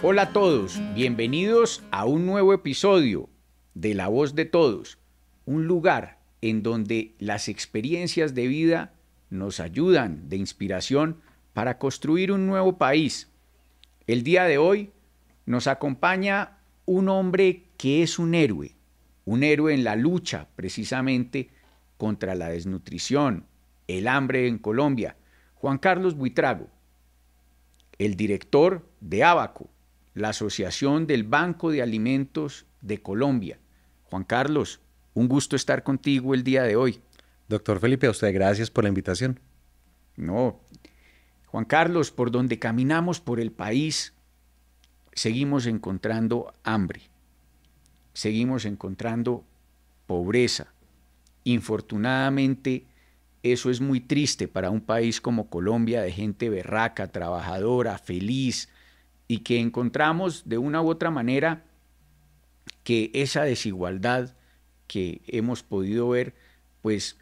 Hola a todos, bienvenidos a un nuevo episodio de La Voz de Todos, un lugar en donde las experiencias de vida nos ayudan de inspiración para construir un nuevo país. El día de hoy nos acompaña un hombre que es un héroe en la lucha precisamente contra la desnutrición, el hambre en Colombia, Juan Carlos Buitrago, el director de Abaco, la Asociación del Banco de Alimentos de Colombia. Juan Carlos, un gusto estar contigo el día de hoy. Doctor Felipe, a usted gracias por la invitación. No, Juan Carlos, por donde caminamos por el país, seguimos encontrando hambre, seguimos encontrando pobreza. Infortunadamente, eso es muy triste para un país como Colombia, de gente berraca, trabajadora, feliz, y que encontramos de una u otra manera que esa desigualdad que hemos podido ver, pues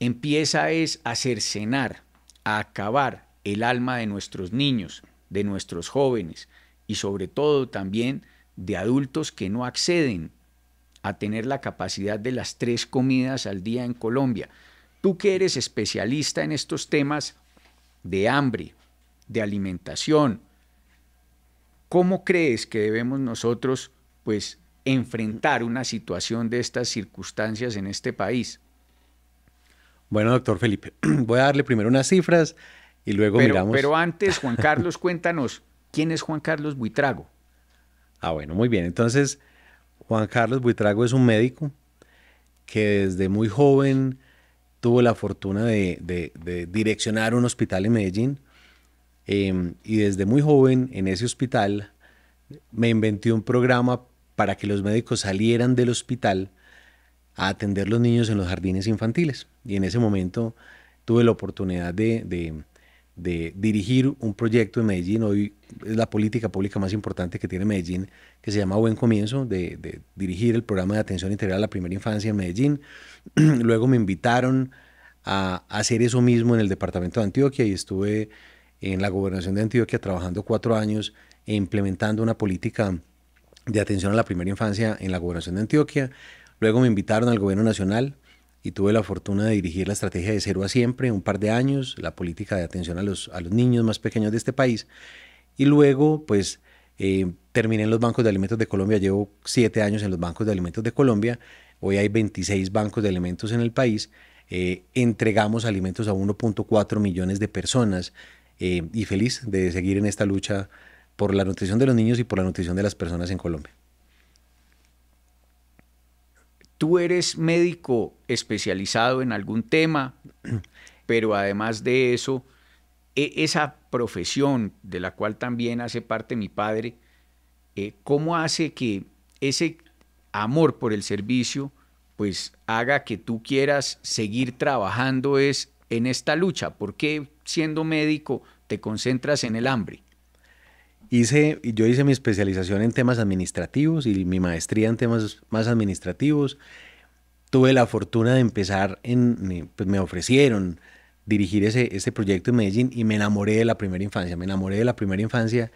empieza a cercenar, a acabar el alma de nuestros niños, de nuestros jóvenes y sobre todo también de adultos que no acceden a tener la capacidad de las 3 comidas al día en Colombia. Tú que eres especialista en estos temas de hambre, de alimentación, ¿cómo crees que debemos nosotros, pues, enfrentar una situación de estas circunstancias en este país? Bueno, doctor Felipe, voy a darle primero unas cifras y luego miramos. Pero antes, Juan Carlos, cuéntanos, ¿quién es Juan Carlos Buitrago? Bueno, muy bien. Entonces, Juan Carlos Buitrago es un médico que desde muy joven tuvo la fortuna de direccionar un hospital en Medellín. Y desde muy joven en ese hospital me inventé un programa para que los médicos salieran del hospital a atender los niños en los jardines infantiles. Y en ese momento tuve la oportunidad de dirigir un proyecto en Medellín. Hoy es la política pública más importante que tiene Medellín, que se llama Buen Comienzo, de dirigir el programa de atención integral a la primera infancia en Medellín. Luego me invitaron a hacer eso mismo en el departamento de Antioquia y estuve en la gobernación de Antioquia trabajando 4 años e implementando una política de atención a la primera infancia en la gobernación de Antioquia. Luego me invitaron al gobierno nacional y tuve la fortuna de dirigir la estrategia de Cero a Siempre, un par de años, la política de atención a los niños más pequeños de este país. Y luego, pues, terminé en los bancos de alimentos de Colombia. Llevo 7 años en los bancos de alimentos de Colombia. Hoy hay 26 bancos de alimentos en el país. Entregamos alimentos a 1.4 millones de personas. Y feliz de seguir en esta lucha por la nutrición de los niños y por la nutrición de las personas en Colombia. Tú eres médico especializado en algún tema, pero además de eso, esa profesión de la cual también hace parte mi padre, ¿cómo hace que ese amor por el servicio pues haga que tú quieras seguir trabajando en esta lucha? ¿Por qué siendo médico te concentras en el hambre? Yo hice mi especialización en temas administrativos y mi maestría en temas más administrativos. Tuve la fortuna de empezar pues me ofrecieron dirigir ese proyecto en Medellín y me enamoré de la primera infancia. Me enamoré de la primera infancia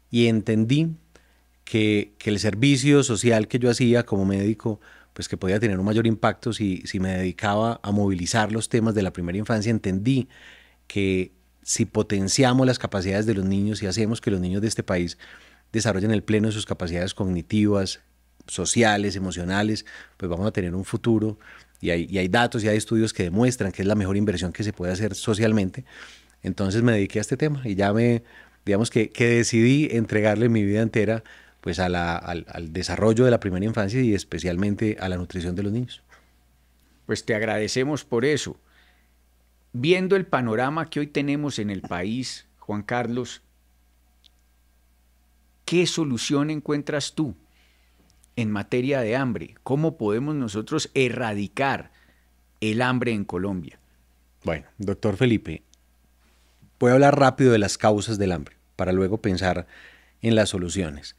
y entendí que el servicio social que yo hacía como médico, pues que podía tener un mayor impacto si me dedicaba a movilizar los temas de la primera infancia. Entendí que si potenciamos las capacidades de los niños y hacemos que los niños de este país desarrollen el pleno de sus capacidades cognitivas, sociales, emocionales, pues vamos a tener un futuro y hay datos y hay estudios que demuestran que es la mejor inversión que se puede hacer socialmente. Entonces me dediqué a este tema y digamos que decidí entregarle mi vida entera pues al desarrollo de la primera infancia y especialmente a la nutrición de los niños. Pues te agradecemos por eso. Viendo el panorama que hoy tenemos en el país, Juan Carlos, ¿qué solución encuentras tú en materia de hambre? ¿Cómo podemos nosotros erradicar el hambre en Colombia? Bueno, doctor Felipe, voy a hablar rápido de las causas del hambre para luego pensar en las soluciones.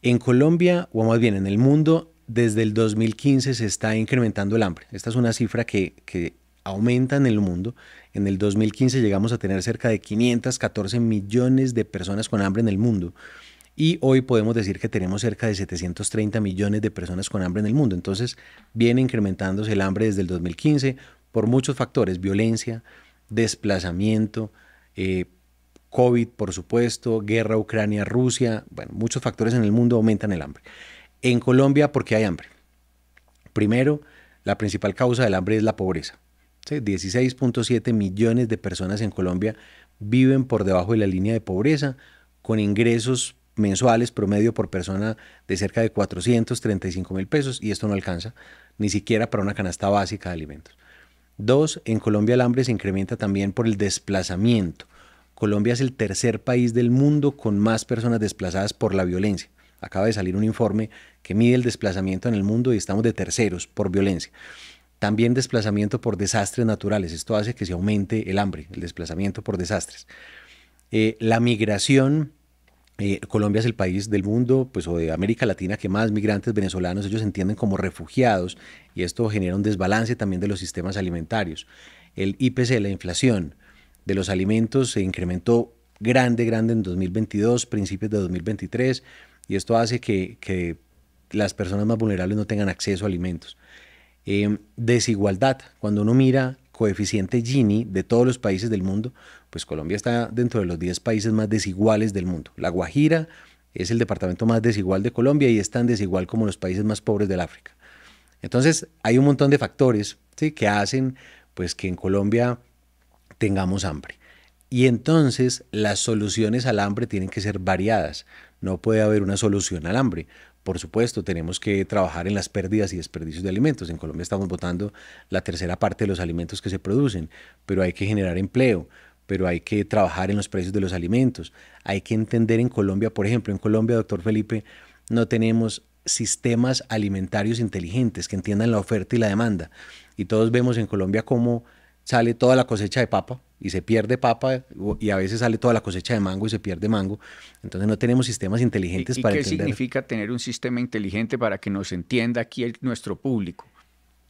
En Colombia, o más bien en el mundo, desde el 2015 se está incrementando el hambre. Esta es una cifra que aumenta en el mundo. En el 2015 llegamos a tener cerca de 514 millones de personas con hambre en el mundo. Y hoy podemos decir que tenemos cerca de 730 millones de personas con hambre en el mundo. Entonces viene incrementándose el hambre desde el 2015 por muchos factores: violencia, desplazamiento, COVID, por supuesto, guerra Ucrania-Rusia. Bueno, muchos factores en el mundo aumentan el hambre. En Colombia, ¿por qué hay hambre? Primero, la principal causa del hambre es la pobreza. ¿Sí? 16.7 millones de personas en Colombia viven por debajo de la línea de pobreza, con ingresos mensuales promedio por persona de cerca de 435.000 pesos, y esto no alcanza ni siquiera para una canasta básica de alimentos. Dos, en Colombia el hambre se incrementa también por el desplazamiento. Colombia es el tercer país del mundo con más personas desplazadas por la violencia. Acaba de salir un informe que mide el desplazamiento en el mundo y estamos de terceros por violencia. También desplazamiento por desastres naturales. Esto hace que se aumente el hambre, el desplazamiento por desastres. La migración. Colombia es el país del mundo, pues, o de América Latina, que más migrantes venezolanos ellos entienden como refugiados, y esto genera un desbalance también de los sistemas alimentarios. El IPC, la inflación de los alimentos, se incrementó grande en 2022, principios de 2023, y esto hace que las personas más vulnerables no tengan acceso a alimentos. Desigualdad. Cuando uno mira coeficiente Gini de todos los países del mundo, pues Colombia está dentro de los 10 países más desiguales del mundo. La Guajira es el departamento más desigual de Colombia y es tan desigual como los países más pobres del África. Entonces hay un montón de factores, ¿sí?, que hacen pues que en Colombia tengamos hambre. Y entonces las soluciones al hambre tienen que ser variadas. No puede haber una solución al hambre. Por supuesto, tenemos que trabajar en las pérdidas y desperdicios de alimentos. En Colombia estamos botando la tercera parte de los alimentos que se producen, pero hay que generar empleo, pero hay que trabajar en los precios de los alimentos. Hay que entender en Colombia, por ejemplo, en Colombia, doctor Felipe, no tenemos sistemas alimentarios inteligentes que entiendan la oferta y la demanda. Y todos vemos en Colombia cómo sale toda la cosecha de papa y se pierde papa, y a veces sale toda la cosecha de mango y se pierde mango. Entonces no tenemos sistemas inteligentes para qué entender. Significa tener un sistema inteligente para que nos entienda aquí nuestro público?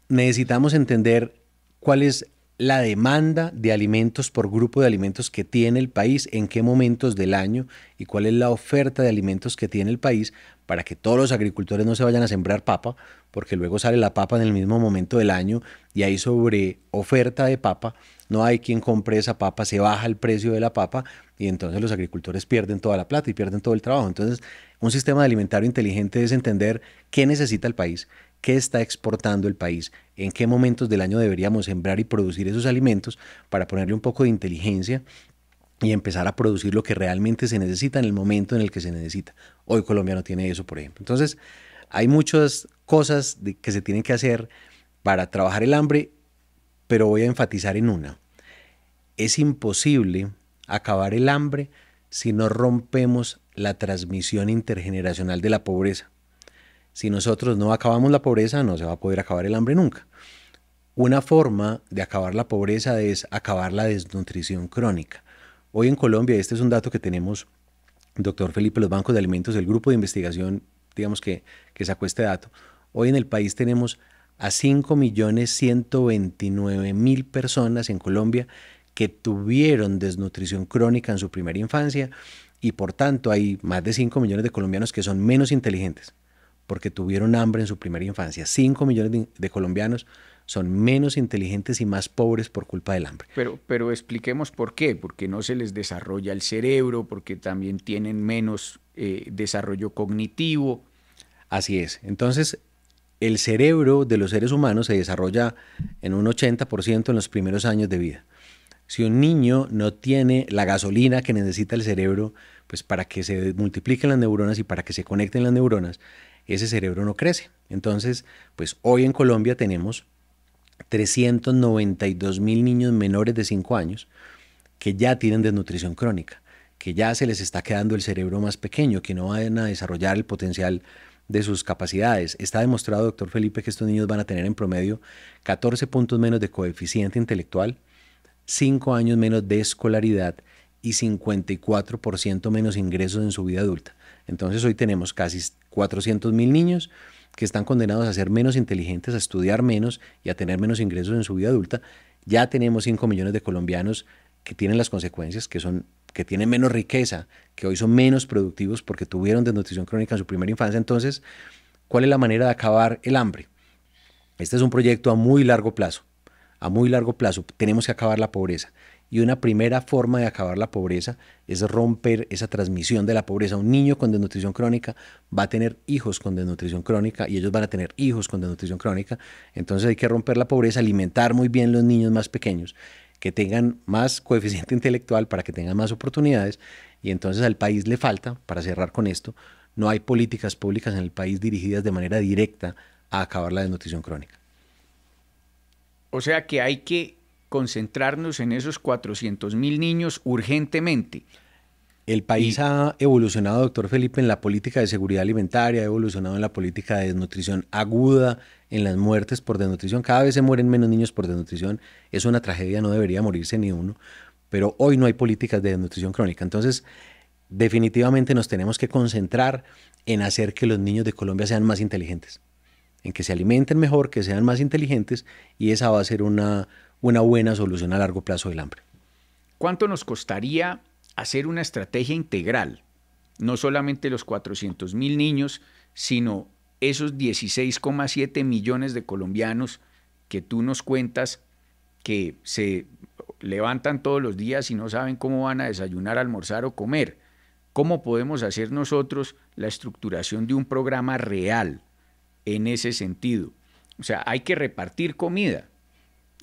Necesitamos entender cuál es la demanda de alimentos por grupo de alimentos que tiene el país, en qué momentos del año, y cuál es la oferta de alimentos que tiene el país, para que todos los agricultores no se vayan a sembrar papa, porque luego sale la papa en el mismo momento del año y hay sobre oferta de papa, no hay quien compre esa papa, se baja el precio de la papa y entonces los agricultores pierden toda la plata y pierden todo el trabajo. Entonces, un sistema alimentario inteligente es entender qué necesita el país, qué está exportando el país, en qué momentos del año deberíamos sembrar y producir esos alimentos, para ponerle un poco de inteligencia y empezar a producir lo que realmente se necesita en el momento en el que se necesita. Hoy Colombia no tiene eso, por ejemplo. Entonces, hay muchas cosas que se tienen que hacer para trabajar el hambre, pero voy a enfatizar en una. Es imposible acabar el hambre si no rompemos la transmisión intergeneracional de la pobreza. Si nosotros no acabamos la pobreza, no se va a poder acabar el hambre nunca. Una forma de acabar la pobreza es acabar la desnutrición crónica. Hoy en Colombia, este es un dato que tenemos, doctor Felipe, los bancos de alimentos, el grupo de investigación, digamos que sacó este dato. Hoy en el país tenemos a 5.129.000 personas en Colombia que tuvieron desnutrición crónica en su primera infancia, y por tanto hay más de 5 millones de colombianos que son menos inteligentes porque tuvieron hambre en su primera infancia. 5 millones de colombianos son menos inteligentes y más pobres por culpa del hambre. Pero expliquemos por qué. Porque no se les desarrolla el cerebro, porque también tienen menos desarrollo cognitivo. Así es. Entonces, el cerebro de los seres humanos se desarrolla en un 80% en los primeros años de vida. Si un niño no tiene la gasolina que necesita el cerebro, pues para que se multipliquen las neuronas y para que se conecten las neuronas, ese cerebro no crece. Entonces, pues hoy en Colombia tenemos 392.000 niños menores de 5 años que ya tienen desnutrición crónica, que ya se les está quedando el cerebro más pequeño, que no van a desarrollar el potencial de sus capacidades. Está demostrado, doctor Felipe, que estos niños van a tener en promedio 14 puntos menos de coeficiente intelectual, 5 años menos de escolaridad y 54% menos ingresos en su vida adulta. Entonces hoy tenemos casi 400.000 niños que están condenados a ser menos inteligentes, a estudiar menos y a tener menos ingresos en su vida adulta, Ya tenemos 5 millones de colombianos que tienen las consecuencias, que tienen menos riqueza, que hoy son menos productivos porque tuvieron desnutrición crónica en su primera infancia. Entonces, ¿cuál es la manera de acabar el hambre? Este es un proyecto a muy largo plazo. A muy largo plazo tenemos que acabar la pobreza. Y una primera forma de acabar la pobreza es romper esa transmisión de la pobreza. Un niño con desnutrición crónica va a tener hijos con desnutrición crónica y ellos van a tener hijos con desnutrición crónica. Entonces hay que romper la pobreza, alimentar muy bien los niños más pequeños, que tengan más coeficiente intelectual para que tengan más oportunidades. Y entonces al país le falta, para cerrar con esto, no hay políticas públicas en el país dirigidas de manera directa a acabar la desnutrición crónica. O sea que hay que concentrarnos en esos 400.000 niños urgentemente. El país Y, ha evolucionado, doctor Felipe, en la política de seguridad alimentaria, ha evolucionado en la política de desnutrición aguda, en las muertes por desnutrición. Cada vez se mueren menos niños por desnutrición. Es una tragedia, no debería morirse ni uno. Pero hoy no hay políticas de desnutrición crónica. Entonces, definitivamente nos tenemos que concentrar en hacer que los niños de Colombia sean más inteligentes, en que se alimenten mejor, que sean más inteligentes, y esa va a ser una buena solución a largo plazo del hambre. ¿cuánto nos costaría hacer una estrategia integral? No solamente los 400.000 niños, sino esos 16,7 millones de colombianos que tú nos cuentas que se levantan todos los días y no saben cómo van a desayunar, almorzar o comer. ¿Cómo podemos hacer nosotros la estructuración de un programa real en ese sentido? O sea, hay que repartir comida,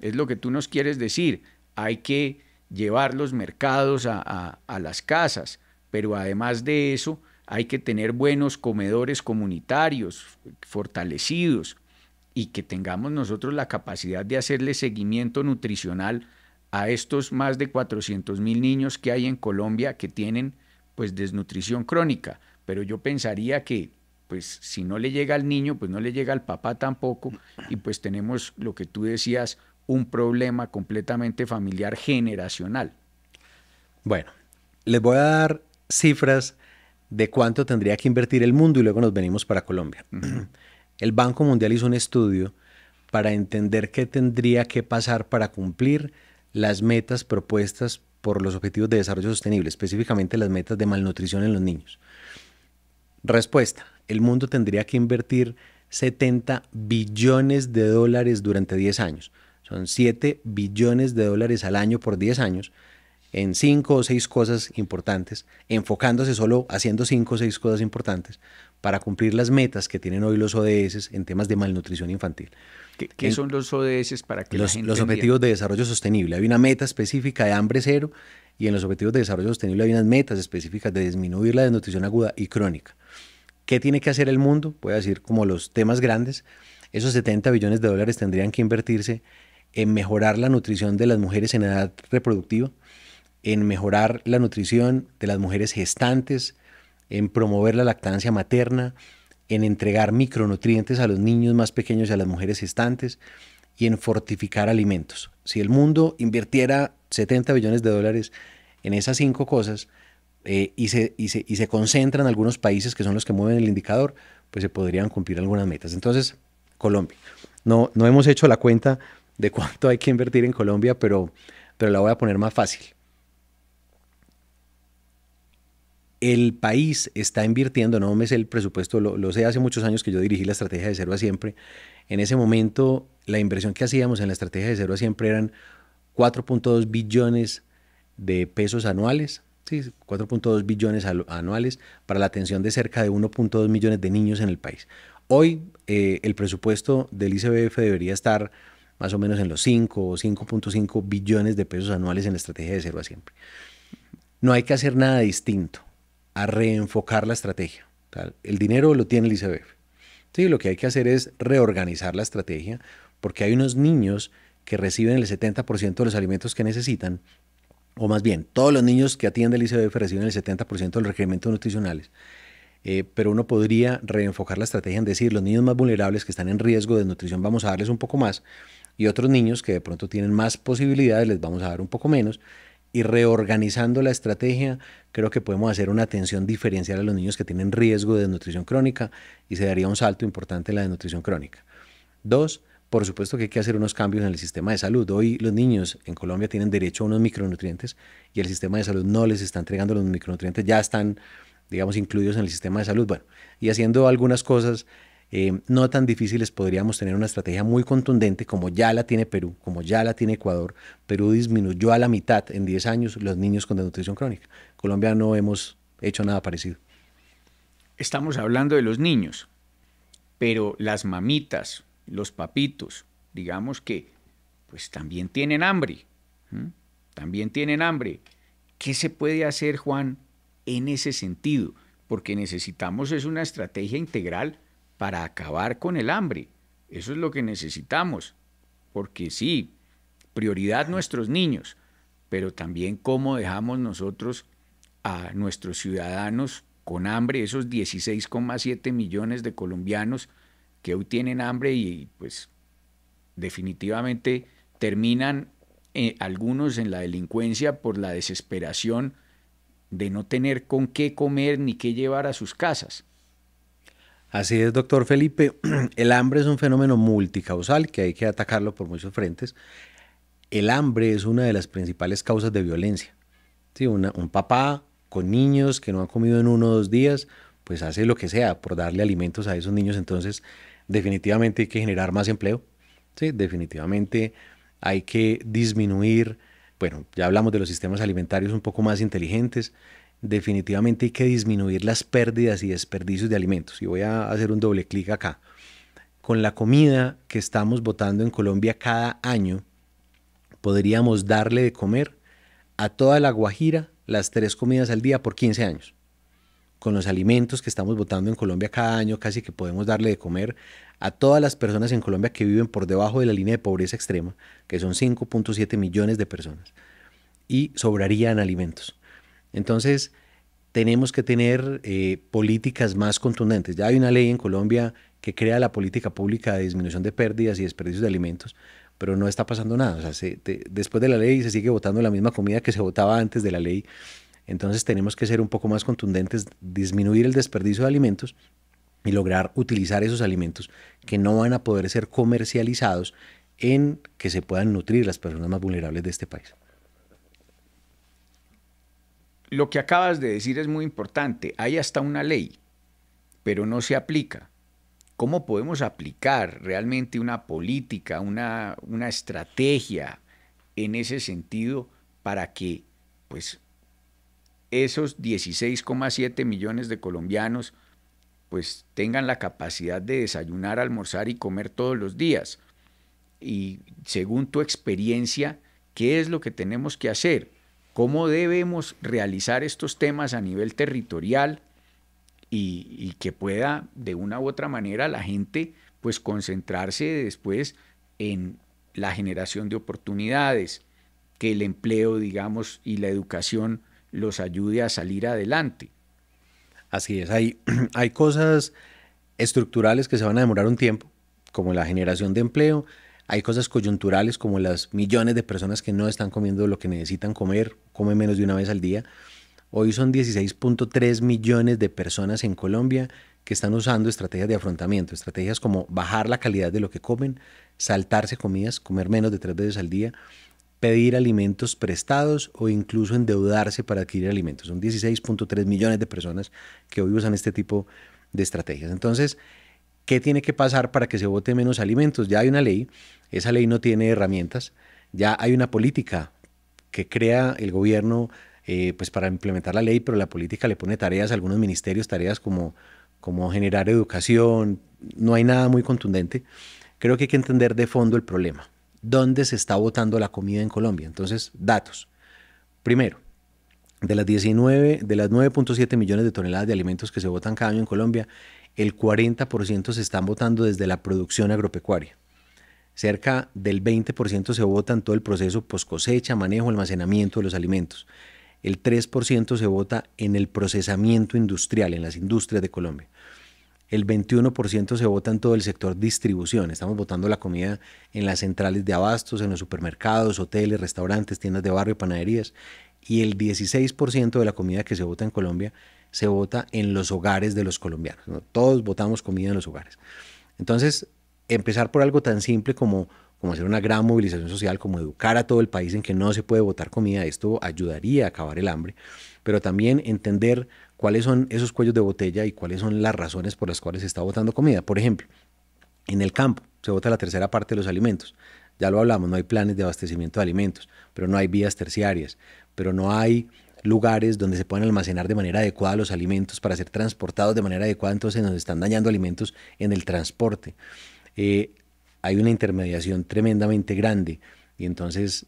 es lo que tú nos quieres decir. Hay que llevar los mercados a las casas, pero además de eso hay que tener buenos comedores comunitarios fortalecidos y que tengamos nosotros la capacidad de hacerle seguimiento nutricional a estos más de 400.000 niños que hay en Colombia que tienen pues desnutrición crónica. Pero yo pensaría que pues si no le llega al niño, pues no le llega al papá tampoco, y pues tenemos lo que tú decías, un problema completamente familiar generacional. Bueno, les voy a dar cifras de cuánto tendría que invertir el mundo y luego nos venimos para Colombia. Uh -huh. El Banco Mundial hizo un estudio para entender qué tendría que pasar para cumplir las metas propuestas por los Objetivos de Desarrollo Sostenible, específicamente las metas de malnutrición en los niños. Respuesta: el mundo tendría que invertir 70 billones de dólares durante 10 años. Son 7 billones de dólares al año por 10 años en 5 o 6 cosas importantes, enfocándose solo haciendo 5 o 6 cosas importantes para cumplir las metas que tienen hoy los ODS en temas de malnutrición infantil. ¿Qué son los ODS para que la gente los Objetivos de Desarrollo Sostenible? Hay una meta específica de hambre cero y en los Objetivos de Desarrollo Sostenible hay unas metas específicas de disminuir la desnutrición aguda y crónica. ¿Qué tiene que hacer el mundo? Voy a decir como los temas grandes. Esos 70 billones de dólares tendrían que invertirse en mejorar la nutrición de las mujeres en edad reproductiva, en mejorar la nutrición de las mujeres gestantes, en promover la lactancia materna, en entregar micronutrientes a los niños más pequeños y a las mujeres gestantes y en fortificar alimentos. Si el mundo invirtiera 70 billones de dólares en esas 5 cosas y se concentran en algunos países que son los que mueven el indicador, pues se podrían cumplir algunas metas. Entonces, Colombia. No hemos hecho la cuenta de cuánto hay que invertir en Colombia, pero la voy a poner más fácil. El país está invirtiendo, no me sé el presupuesto, lo sé hace muchos años que yo dirigí la estrategia de Cero a Siempre. En ese momento, la inversión que hacíamos en la estrategia de Cero a Siempre eran 4.2 billones de pesos anuales, sí, 4.2 billones anuales para la atención de cerca de 1.2 millones de niños en el país. Hoy el presupuesto del ICBF debería estar más o menos en los 5 o 5.5 billones de pesos anuales en la estrategia de Cero a Siempre. No hay que hacer nada distinto a reenfocar la estrategia. O sea, el dinero lo tiene el ICBF. Sí, lo que hay que hacer es reorganizar la estrategia porque hay unos niños que reciben el 70% de los alimentos que necesitan, o más bien, todos los niños que atiende el ICBF reciben el 70% de los requerimientos nutricionales. Pero uno podría reenfocar la estrategia en decir, los niños más vulnerables que están en riesgo de desnutrición vamos a darles un poco más, y otros niños que de pronto tienen más posibilidades les vamos a dar un poco menos, y reorganizando la estrategia creo que podemos hacer una atención diferencial a los niños que tienen riesgo de desnutrición crónica y se daría un salto importante en la desnutrición crónica. 2, por supuesto que hay que hacer unos cambios en el sistema de salud. Hoy los niños en Colombia tienen derecho a unos micronutrientes y el sistema de salud no les está entregando los micronutrientes, ya están, digamos, incluidos en el sistema de salud. Bueno, y haciendo algunas cosas no tan difíciles, podríamos tener una estrategia muy contundente como ya la tiene Perú, como ya la tiene Ecuador. Perú disminuyó a la mitad en 10 años los niños con desnutrición crónica. Colombia no hemos hecho nada parecido. Estamos hablando de los niños, pero las mamitas, los papitos, digamos que pues también tienen hambre, ¿m? También tienen hambre. ¿Qué se puede hacer, Juan, en ese sentido? Porque necesitamos es una estrategia integral para acabar con el hambre. Eso es lo que necesitamos. Porque sí, prioridad nuestros niños, pero también cómo dejamos nosotros a nuestros ciudadanos con hambre, esos 16,7 millones de colombianos que hoy tienen hambre y pues definitivamente terminan algunos en la delincuencia por la desesperación de no tener con qué comer ni qué llevar a sus casas. Así es, doctor Felipe. El hambre es un fenómeno multicausal que hay que atacarlo por muchos frentes. El hambre es una de las principales causas de violencia. Sí, un papá con niños que no han comido en 1 o 2 días, pues hace lo que sea por darle alimentos a esos niños. Entonces, definitivamente hay que generar más empleo. Sí, definitivamente hay que disminuir, bueno, ya hablamos de los sistemas alimentarios un poco más inteligentes. Definitivamente hay que disminuir las pérdidas y desperdicios de alimentos. Y voy a hacer un doble clic acá. Con la comida que estamos botando en Colombia cada año, podríamos darle de comer a toda la Guajira las 3 comidas al día por 15 años. Con los alimentos que estamos botando en Colombia cada año, casi que podemos darle de comer a todas las personas en Colombia que viven por debajo de la línea de pobreza extrema, que son 5,7 millones de personas, y sobrarían alimentos. Entonces, tenemos que tener políticas más contundentes. Ya hay una ley en Colombia que crea la política pública de disminución de pérdidas y desperdicios de alimentos, pero no está pasando nada. O sea, después de la ley se sigue botando la misma comida que se botaba antes de la ley. Entonces tenemos que ser un poco más contundentes, disminuir el desperdicio de alimentos y lograr utilizar esos alimentos que no van a poder ser comercializados en que se puedan nutrir las personas más vulnerables de este país. Lo que acabas de decir es muy importante. Hay hasta una ley, pero no se aplica. ¿Cómo podemos aplicar realmente una política, una estrategia en ese sentido para que pues, esos 16,7 millones de colombianos pues, tengan la capacidad de desayunar, almorzar y comer todos los días? Y según tu experiencia, ¿qué es lo que tenemos que hacer? ¿Cómo debemos realizar estos temas a nivel territorial y que pueda de una u otra manera la gente pues concentrarse después en la generación de oportunidades, que el empleo, digamos, y la educación los ayude a salir adelante? Así es, hay cosas estructurales que se van a demorar un tiempo, como la generación de empleo. Hay cosas coyunturales como las millones de personas que no están comiendo lo que necesitan comer, comen menos de una vez al día. Hoy son 16,3 millones de personas en Colombia que están usando estrategias de afrontamiento, estrategias como bajar la calidad de lo que comen, saltarse comidas, comer menos de 3 veces al día, pedir alimentos prestados o incluso endeudarse para adquirir alimentos. Son 16,3 millones de personas que hoy usan este tipo de estrategias. Entonces, ¿qué tiene que pasar para que se vote menos alimentos? Ya hay una ley, esa ley no tiene herramientas, ya hay una política que crea el gobierno pues para implementar la ley, pero la política le pone tareas a algunos ministerios, tareas como generar educación, no hay nada muy contundente. Creo que hay que entender de fondo el problema. ¿Dónde se está botando la comida en Colombia? Entonces, datos. Primero, de las 9,7 millones de toneladas de alimentos que se botan cada año en Colombia, el 40% se están botando desde la producción agropecuaria. Cerca del 20% se bota en todo el proceso post cosecha, manejo, almacenamiento de los alimentos. El 3% se bota en el procesamiento industrial, en las industrias de Colombia. El 21% se bota en todo el sector distribución. Estamos botando la comida en las centrales de abastos, en los supermercados, hoteles, restaurantes, tiendas de barrio, panaderías. Y el 16% de la comida que se bota en Colombia se bota en los hogares de los colombianos, ¿no? Todos botamos comida en los hogares. Entonces, empezar por algo tan simple como hacer una gran movilización social, como educar a todo el país en que no se puede botar comida. Esto ayudaría a acabar el hambre, pero también entender cuáles son esos cuellos de botella y cuáles son las razones por las cuales se está botando comida. Por ejemplo, en el campo se bota la tercera parte de los alimentos. Ya lo hablamos, no hay planes de abastecimiento de alimentos, pero no hay vías terciarias, pero no hay lugares donde se puedan almacenar de manera adecuada los alimentos para ser transportados de manera adecuada, entonces nos están dañando alimentos en el transporte. Hay una intermediación tremendamente grande y entonces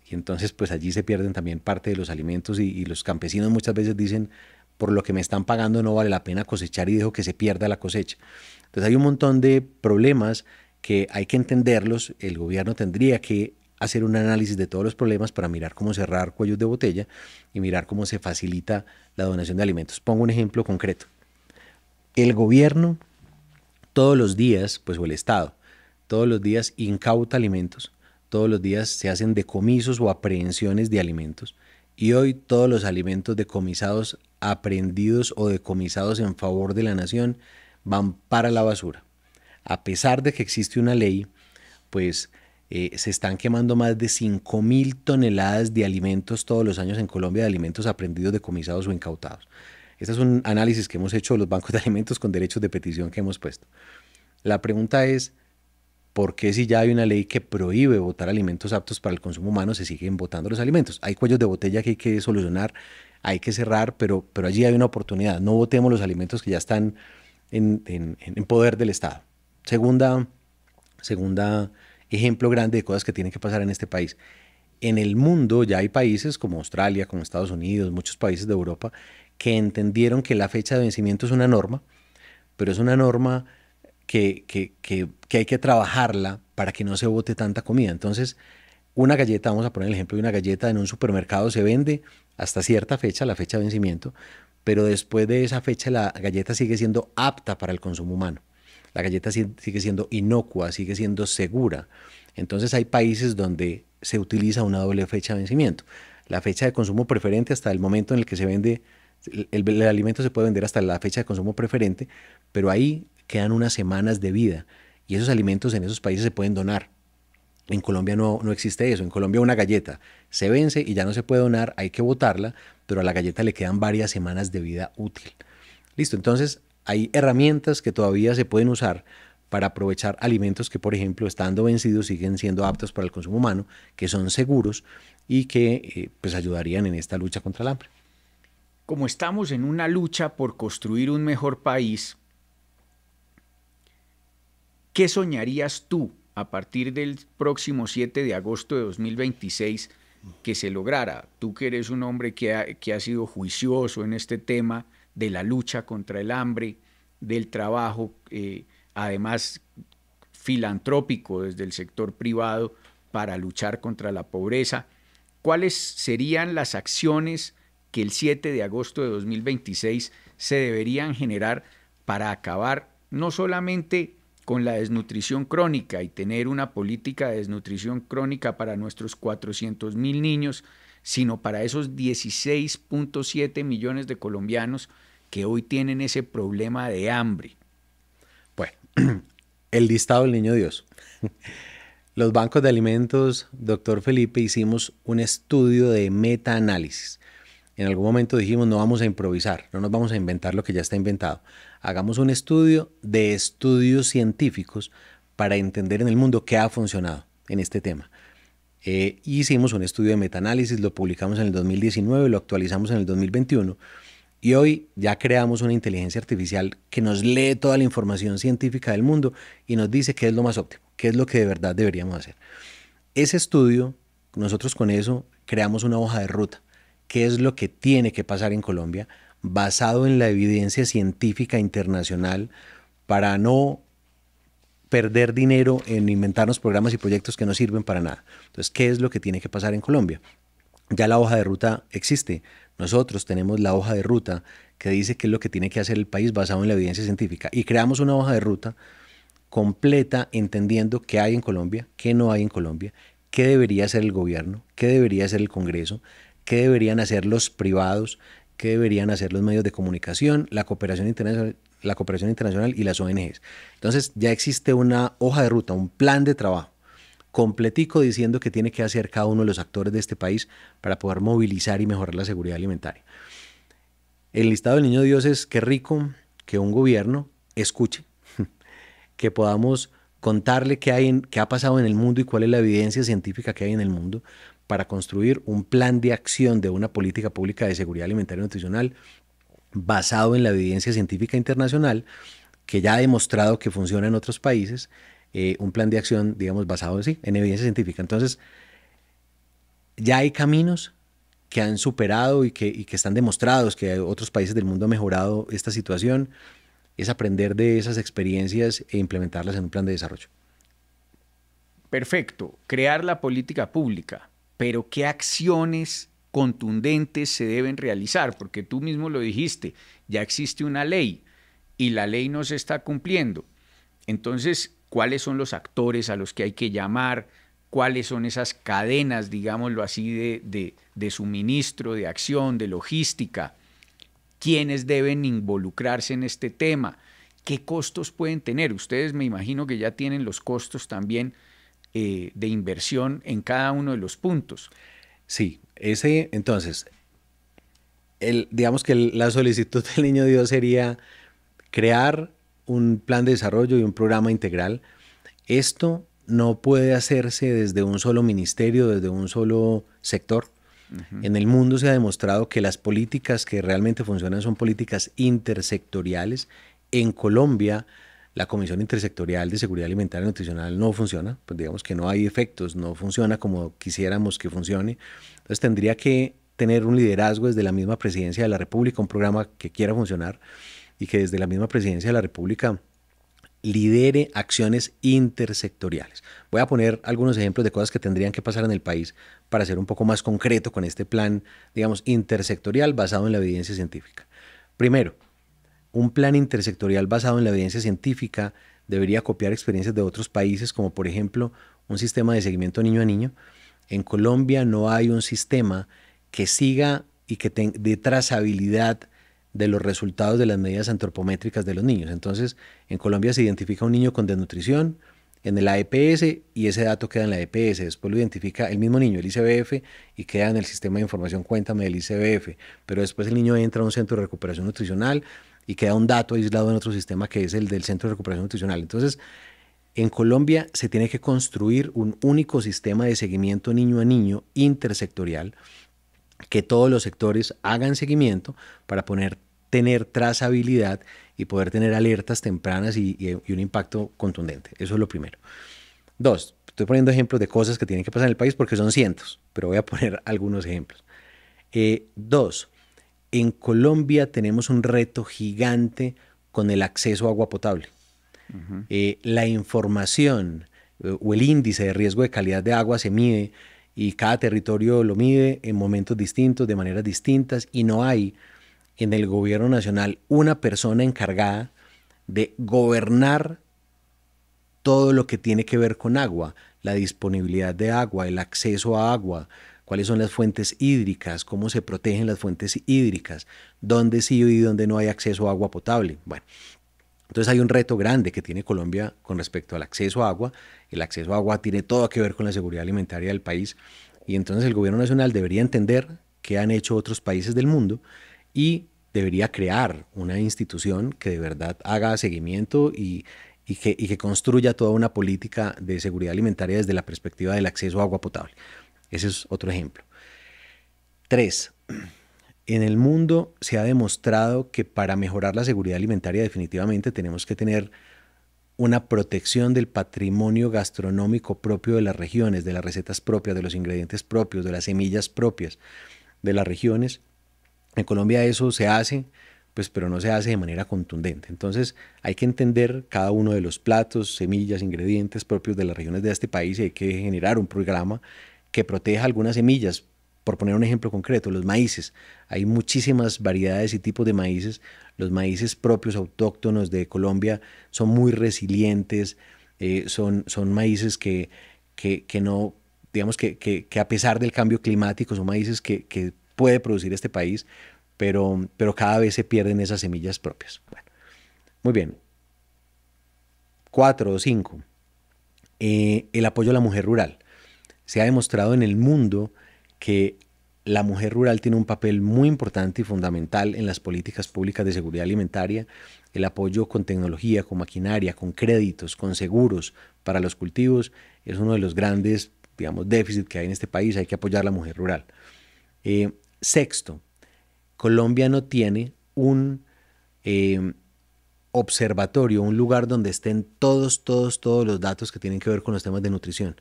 pues allí se pierden también parte de los alimentos y los campesinos muchas veces dicen, por lo que me están pagando no vale la pena cosechar y dejo que se pierda la cosecha. Entonces hay un montón de problemas que hay que entenderlos. El gobierno tendría que hacer un análisis de todos los problemas para mirar cómo cerrar cuellos de botella y mirar cómo se facilita la donación de alimentos. Pongo un ejemplo concreto. El gobierno todos los días, pues o el Estado, todos los días incauta alimentos, todos los días se hacen decomisos o aprehensiones de alimentos y hoy todos los alimentos decomisados, aprehendidos o decomisados en favor de la nación van para la basura. A pesar de que existe una ley, pues se están quemando más de 5.000 toneladas de alimentos todos los años en Colombia, de alimentos aprehendidos, decomisados o incautados. Este es un análisis que hemos hecho de los bancos de alimentos con derechos de petición que hemos puesto. La pregunta es, ¿por qué si ya hay una ley que prohíbe botar alimentos aptos para el consumo humano se siguen botando los alimentos? Hay cuellos de botella que hay que solucionar, hay que cerrar, pero allí hay una oportunidad. No botemos los alimentos que ya están en poder del Estado. Segunda ejemplo grande de cosas que tienen que pasar en este país. En el mundo ya hay países como Australia, como Estados Unidos, muchos países de Europa, que entendieron que la fecha de vencimiento es una norma, pero es una norma que hay que trabajarla para que no se bote tanta comida. Entonces, una galleta, vamos a poner el ejemplo de una galleta en un supermercado, se vende hasta cierta fecha, la fecha de vencimiento, pero después de esa fecha la galleta sigue siendo apta para el consumo humano. La galleta sigue siendo inocua, sigue siendo segura. Entonces hay países donde se utiliza una doble fecha de vencimiento. La fecha de consumo preferente hasta el momento en el que se vende, el alimento se puede vender hasta la fecha de consumo preferente, pero ahí quedan unas semanas de vida y esos alimentos en esos países se pueden donar. En Colombia no existe eso. En Colombia una galleta se vence y ya no se puede donar, hay que botarla, pero a la galleta le quedan varias semanas de vida útil. Listo, entonces hay herramientas que todavía se pueden usar para aprovechar alimentos que, por ejemplo, estando vencidos, siguen siendo aptos para el consumo humano, que son seguros y que pues ayudarían en esta lucha contra el hambre. Como estamos en una lucha por construir un mejor país, ¿qué soñarías tú a partir del próximo 7 de agosto de 2026 que se lograra? Tú que eres un hombre que ha sido juicioso en este tema de la lucha contra el hambre, del trabajo, además filantrópico desde el sector privado para luchar contra la pobreza. ¿Cuáles serían las acciones que el 7 de agosto de 2026 se deberían generar para acabar no solamente con la desnutrición crónica y tener una política de desnutrición crónica para nuestros 400.000 niños, sino para esos 16.7 millones de colombianos que hoy tienen ese problema de hambre? Bueno, el listado del niño Dios. Los bancos de alimentos, doctor Felipe, hicimos un estudio de metaanálisis. En algún momento dijimos, no vamos a improvisar, no nos vamos a inventar lo que ya está inventado. Hagamos un estudio de estudios científicos para entender en el mundo qué ha funcionado en este tema. Hicimos un estudio de metaanálisis, lo publicamos en el 2019, lo actualizamos en el 2021 y hoy ya creamos una inteligencia artificial que nos lee toda la información científica del mundo y nos dice qué es lo más óptimo, qué es lo que de verdad deberíamos hacer. Ese estudio, nosotros con eso creamos una hoja de ruta. ¿Qué es lo que tiene que pasar en Colombia basado en la evidencia científica internacional para no perder dinero en inventarnos programas y proyectos que no sirven para nada? Entonces, ¿qué es lo que tiene que pasar en Colombia? Ya la hoja de ruta existe. Nosotros tenemos la hoja de ruta que dice qué es lo que tiene que hacer el país basado en la evidencia científica y creamos una hoja de ruta completa entendiendo qué hay en Colombia, qué no hay en Colombia, qué debería hacer el gobierno, qué debería hacer el Congreso, qué deberían hacer los privados, qué deberían hacer los medios de comunicación, la cooperación la cooperación internacional y las ONGs. Entonces ya existe una hoja de ruta, un plan de trabajo completico diciendo que tiene que hacer cada uno de los actores de este país para poder movilizar y mejorar la seguridad alimentaria. El listado del Niño Dios es qué rico que un gobierno escuche, que podamos contarle qué ha pasado en el mundo y cuál es la evidencia científica que hay en el mundo para construir un plan de acción de una política pública de seguridad alimentaria y nutricional basado en la evidencia científica internacional que ya ha demostrado que funciona en otros países, un plan de acción, digamos, basado en evidencia científica. Entonces, ya hay caminos que han superado y que están demostrados que otros países del mundo han mejorado esta situación. Es aprender de esas experiencias e implementarlas en un plan de desarrollo. Perfecto, crear la política pública, pero ¿qué acciones contundentes se deben realizar? Porque tú mismo lo dijiste, ya existe una ley y la ley no se está cumpliendo. Entonces, ¿cuáles son los actores a los que hay que llamar? ¿Cuáles son esas cadenas, digámoslo así, de suministro, de acción, de logística? ¿Quiénes deben involucrarse en este tema? ¿Qué costos pueden tener? Ustedes me imagino que ya tienen los costos también de inversión en cada uno de los puntos. Sí, entonces, digamos que la solicitud del Niño Dios sería crear un plan de desarrollo y un programa integral. Esto no puede hacerse desde un solo ministerio, desde un solo sector. En el mundo se ha demostrado que las políticas que realmente funcionan son políticas intersectoriales. En Colombia, la Comisión Intersectorial de Seguridad Alimentaria y Nutricional no funciona, pues digamos que no hay efectos, no funciona como quisiéramos que funcione. Entonces tendría que tener un liderazgo desde la misma Presidencia de la República, un programa que quiera funcionar y que desde la misma Presidencia de la República lidere acciones intersectoriales. Voy a poner algunos ejemplos de cosas que tendrían que pasar en el país para ser un poco más concreto con este plan, digamos, intersectorial basado en la evidencia científica. Primero, un plan intersectorial basado en la evidencia científica debería copiar experiencias de otros países, como por ejemplo un sistema de seguimiento niño a niño. En Colombia no hay un sistema que siga y que dé trazabilidad de los resultados de las medidas antropométricas de los niños. Entonces, en Colombia se identifica un niño con desnutrición en el AEPS y ese dato queda en la EPS. Después lo identifica el mismo niño, el ICBF, y queda en el sistema de información Cuéntame del ICBF. Pero después el niño entra a un centro de recuperación nutricional y queda un dato aislado en otro sistema que es el del centro de recuperación nutricional. Entonces, en Colombia se tiene que construir un único sistema de seguimiento niño a niño intersectorial, que todos los sectores hagan seguimiento para tener trazabilidad y poder tener alertas tempranas y un impacto contundente. Eso es lo primero. Dos, estoy poniendo ejemplos de cosas que tienen que pasar en el país porque son cientos, pero voy a poner algunos ejemplos. Dos, en Colombia tenemos un reto gigante con el acceso a agua potable. La información o el índice de riesgo de calidad de agua se mide y cada territorio lo mide en momentos distintos, de maneras distintas, y no hay en el gobierno nacional una persona encargada de gobernar todo lo que tiene que ver con agua, la disponibilidad de agua, el acceso a agua, cuáles son las fuentes hídricas, cómo se protegen las fuentes hídricas, dónde sí y dónde no hay acceso a agua potable. Bueno, entonces hay un reto grande que tiene Colombia con respecto al acceso a agua. El acceso a agua tiene todo que ver con la seguridad alimentaria del país y entonces el gobierno nacional debería entender qué han hecho otros países del mundo y debería crear una institución que de verdad haga seguimiento y que construya toda una política de seguridad alimentaria desde la perspectiva del acceso a agua potable. Ese es otro ejemplo. 3. En el mundo se ha demostrado que para mejorar la seguridad alimentaria definitivamente tenemos que tener una protección del patrimonio gastronómico propio de las regiones, de las recetas propias, de los ingredientes propios, de las semillas propias de las regiones. En Colombia eso se hace, pues, pero no se hace de manera contundente. Entonces hay que entender cada uno de los platos, semillas, ingredientes propios de las regiones de este país y hay que generar un programa que proteja algunas semillas. Por poner un ejemplo concreto, los maíces. Hay muchísimas variedades y tipos de maíces. Los maíces propios, autóctonos de Colombia son muy resilientes, son maíces que no, digamos que a pesar del cambio climático, son maíces que puede producir este país, pero cada vez se pierden esas semillas propias. Bueno, Muy bien. 4 o 5. El apoyo a la mujer rural. Se ha demostrado en el mundo que la mujer rural tiene un papel muy importante y fundamental en las políticas públicas de seguridad alimentaria. El apoyo con tecnología, con maquinaria, con créditos, con seguros para los cultivos es uno de los grandes, digamos, déficits que hay en este país. Hay que apoyar a la mujer rural. Sexto, Colombia no tiene un observatorio, un lugar donde estén todos los datos que tienen que ver con los temas de nutrición.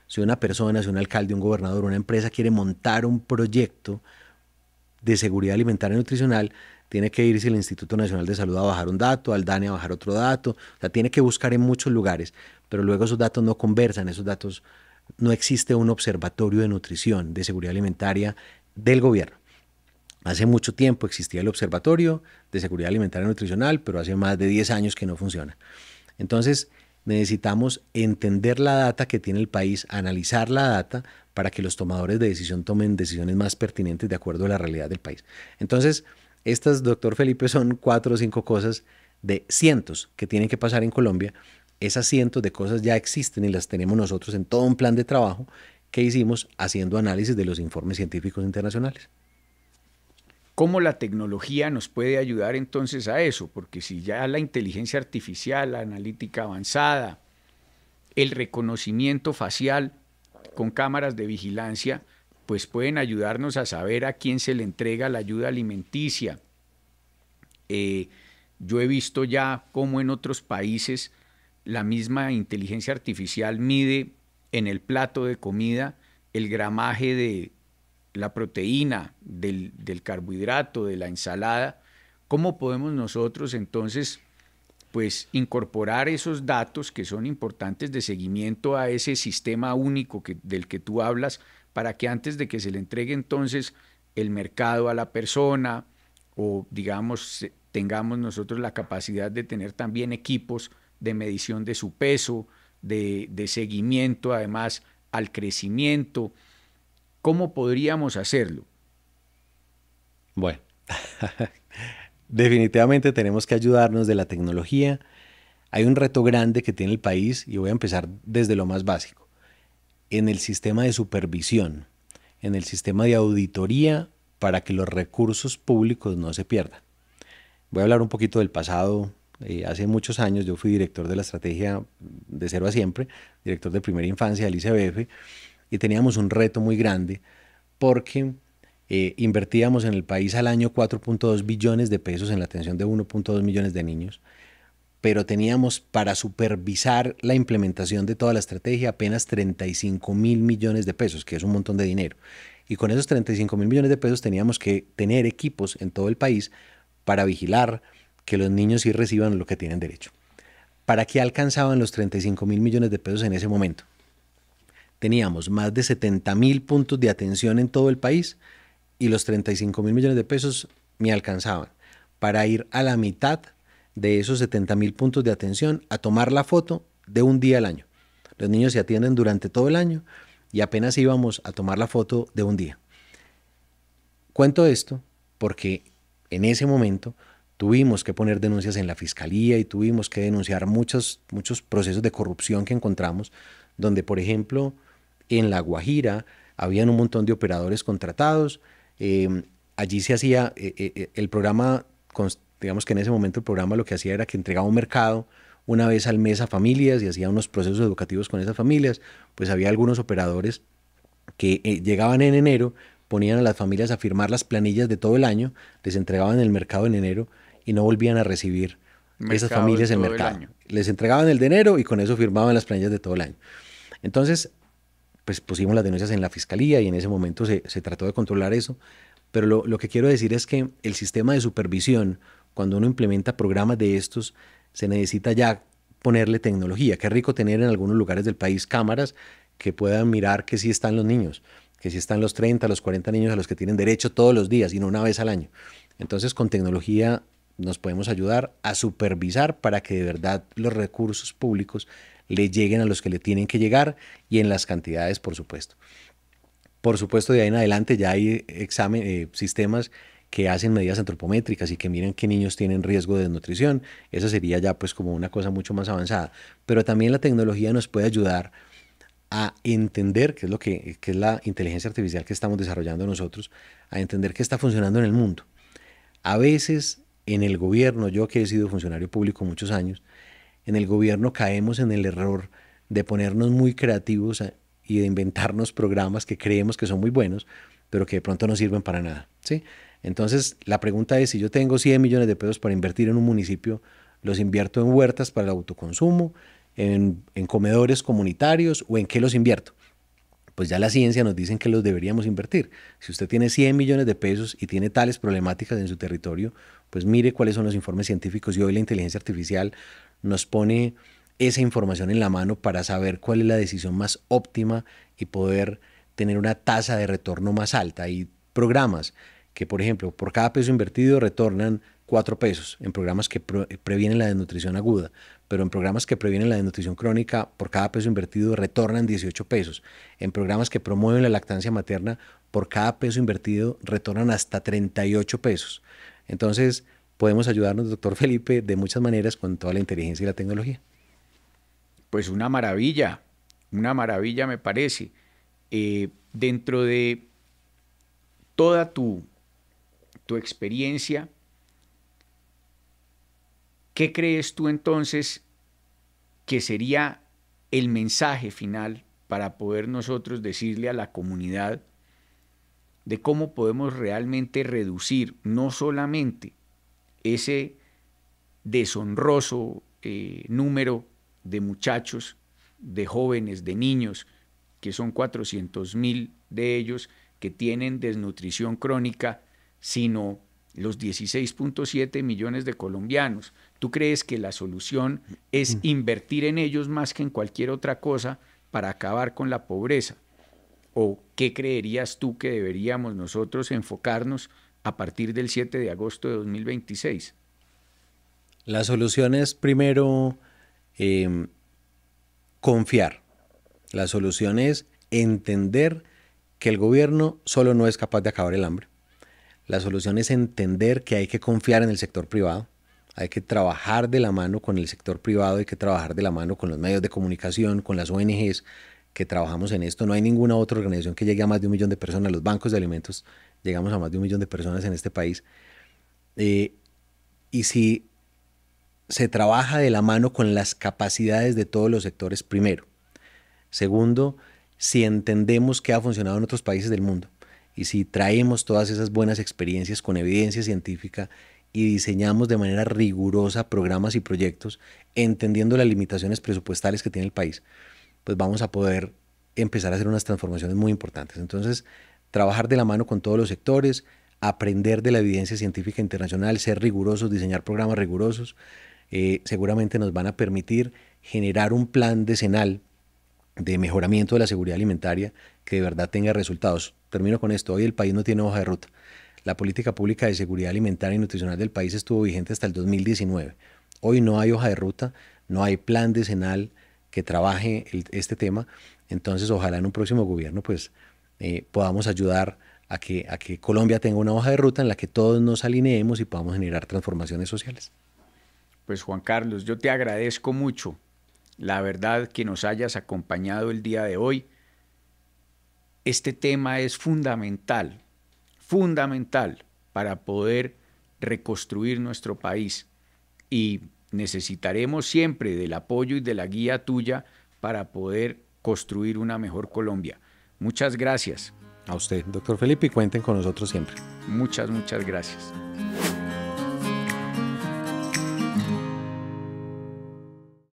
Si una persona, si un alcalde, un gobernador, una empresa quiere montar un proyecto de seguridad alimentaria y nutricional, tiene que irse al Instituto Nacional de Salud a bajar un dato, al DANE a bajar otro dato, o sea, tiene que buscar en muchos lugares, pero luego esos datos no conversan, esos datos, no existe un observatorio de nutrición, de seguridad alimentaria del gobierno. Hace mucho tiempo existía el Observatorio de Seguridad Alimentaria y Nutricional, pero hace más de 10 años que no funciona. Entonces, necesitamos entender la data que tiene el país, analizar la data para que los tomadores de decisión tomen decisiones más pertinentes de acuerdo a la realidad del país. Entonces, estas, doctor Felipe, son 4 o 5 cosas de cientos que tienen que pasar en Colombia. Esas cientos de cosas ya existen y las tenemos nosotros en todo un plan de trabajo que hicimos haciendo análisis de los informes científicos internacionales. ¿Cómo la tecnología nos puede ayudar entonces a eso? Porque si ya la inteligencia artificial, la analítica avanzada, el reconocimiento facial con cámaras de vigilancia, pues pueden ayudarnos a saber a quién se le entrega la ayuda alimenticia. Yo he visto ya cómo en otros países la misma inteligencia artificial mide en el plato de comida el gramaje de la proteína, del carbohidrato, de la ensalada. ¿Cómo podemos nosotros entonces pues incorporar esos datos que son importantes de seguimiento a ese sistema único del que tú hablas, para que antes de que se le entregue entonces el mercado a la persona, o digamos tengamos nosotros la capacidad de tener también equipos de medición de su peso, de seguimiento además al crecimiento? ¿Cómo podríamos hacerlo? Bueno, definitivamente tenemos que ayudarnos de la tecnología. Hay un reto grande que tiene el país y voy a empezar desde lo más básico. En el sistema de supervisión, en el sistema de auditoría para que los recursos públicos no se pierdan. Voy a hablar un poquito del pasado. Hace muchos años yo fui director de la estrategia de Cero a Siempre, director de primera infancia del ICBF, y teníamos un reto muy grande porque invertíamos en el país al año 4.2 billones de pesos en la atención de 1.2 millones de niños, pero teníamos para supervisar la implementación de toda la estrategia apenas 35.000 millones de pesos, que es un montón de dinero. Y con esos 35.000 millones de pesos teníamos que tener equipos en todo el país para vigilar que los niños sí reciban lo que tienen derecho. ¿Para qué alcanzaban los 35.000 millones de pesos en ese momento? Teníamos más de 70.000 puntos de atención en todo el país y los 35.000 millones de pesos me alcanzaban para ir a la mitad de esos 70.000 puntos de atención a tomar la foto de un día al año. Los niños se atienden durante todo el año y apenas íbamos a tomar la foto de un día. Cuento esto porque en ese momento tuvimos que poner denuncias en la fiscalía y tuvimos que denunciar muchos procesos de corrupción que encontramos, donde, por ejemplo, en La Guajira habían un montón de operadores contratados. Allí se hacía el programa, digamos que en ese momento el programa lo que hacía era que entregaba un mercado una vez al mes a familias y hacía unos procesos educativos con esas familias. Pues había algunos operadores que llegaban en enero, ponían a las familias a firmar las planillas de todo el año, les entregaban el mercado en enero y no volvían a recibir esas familias el mercado. Les entregaban el de enero y con eso firmaban las planillas de todo el año. Entonces, pues pusimos las denuncias en la fiscalía y en ese momento se trató de controlar eso. Pero lo que quiero decir es que el sistema de supervisión, cuando uno implementa programas de estos, se necesita ya ponerle tecnología. Qué rico tener en algunos lugares del país cámaras que puedan mirar que sí están los niños, que sí están los 30, los 40 niños a los que tienen derecho todos los días y no una vez al año. Entonces, con tecnología nos podemos ayudar a supervisar para que de verdad los recursos públicos le lleguen a los que le tienen que llegar y en las cantidades, por supuesto. Por supuesto, de ahí en adelante ya hay sistemas que hacen medidas antropométricas y que miran qué niños tienen riesgo de desnutrición. Esa sería ya pues como una cosa mucho más avanzada. Pero también la tecnología nos puede ayudar a entender qué es qué es la inteligencia artificial que estamos desarrollando nosotros, a entender qué está funcionando en el mundo. A veces en el gobierno, yo que he sido funcionario público muchos años, en el gobierno caemos en el error de ponernos muy creativos y de inventarnos programas que creemos que son muy buenos, pero que de pronto no sirven para nada, ¿sí? Entonces, la pregunta es, si yo tengo 100 millones de pesos para invertir en un municipio, ¿los invierto en huertas para el autoconsumo, en comedores comunitarios o en qué los invierto? Pues ya la ciencia nos dice que los deberíamos invertir. Si usted tiene 100 millones de pesos y tiene tales problemáticas en su territorio, pues mire cuáles son los informes científicos, y hoy la inteligencia artificial nos pone esa información en la mano para saber cuál es la decisión más óptima y poder tener una tasa de retorno más alta. Hay programas que, por ejemplo, por cada peso invertido retornan 4 pesos en programas que previenen la desnutrición aguda, pero en programas que previenen la desnutrición crónica, por cada peso invertido retornan 18 pesos. En programas que promueven la lactancia materna, por cada peso invertido retornan hasta 38 pesos. Entonces, podemos ayudarnos, doctor Felipe, de muchas maneras con toda la inteligencia y la tecnología. Pues una maravilla me parece. Dentro de toda tu experiencia, ¿qué crees tú entonces que sería el mensaje final para poder nosotros decirle a la comunidad de cómo podemos realmente reducir no solamente ese deshonroso número de muchachos, de jóvenes, de niños, que son 400.000 de ellos que tienen desnutrición crónica, sino los 16.7 millones de colombianos? ¿Tú crees que la solución es invertir en ellos más que en cualquier otra cosa para acabar con la pobreza? ¿O qué creerías tú que deberíamos nosotros enfocarnos a partir del 7 de agosto de 2026? La solución es primero confiar. La solución es entender que el gobierno solo no es capaz de acabar el hambre. La solución es entender que hay que confiar en el sector privado, hay que trabajar de la mano con el sector privado, hay que trabajar de la mano con los medios de comunicación, con las ONGs que trabajamos en esto. No hay ninguna otra organización que llegue a más de 1 millón de personas. Los bancos de alimentos llegamos a más de 1 millón de personas en este país. Y si se trabaja de la mano con las capacidades de todos los sectores, primero. Segundo, si entendemos qué ha funcionado en otros países del mundo y si traemos todas esas buenas experiencias con evidencia científica y diseñamos de manera rigurosa programas y proyectos, entendiendo las limitaciones presupuestales que tiene el país, pues vamos a poder empezar a hacer unas transformaciones muy importantes. Entonces, trabajar de la mano con todos los sectores, aprender de la evidencia científica internacional, ser rigurosos, diseñar programas rigurosos, seguramente nos van a permitir generar un plan decenal de mejoramiento de la seguridad alimentaria que de verdad tenga resultados. Termino con esto. Hoy el país no tiene hoja de ruta. La política pública de seguridad alimentaria y nutricional del país estuvo vigente hasta el 2019. Hoy no hay hoja de ruta, no hay plan decenal que trabaje este tema. Entonces, ojalá en un próximo gobierno pues podamos ayudar a que Colombia tenga una hoja de ruta en la que todos nos alineemos y podamos generar transformaciones sociales. Pues Juan Carlos, yo te agradezco mucho, la verdad, que nos hayas acompañado el día de hoy. Este tema es fundamental para poder reconstruir nuestro país y necesitaremos siempre del apoyo y de la guía tuya para poder construir una mejor Colombia. Muchas gracias. A usted, doctor Felipe, y cuenten con nosotros siempre. Muchas gracias.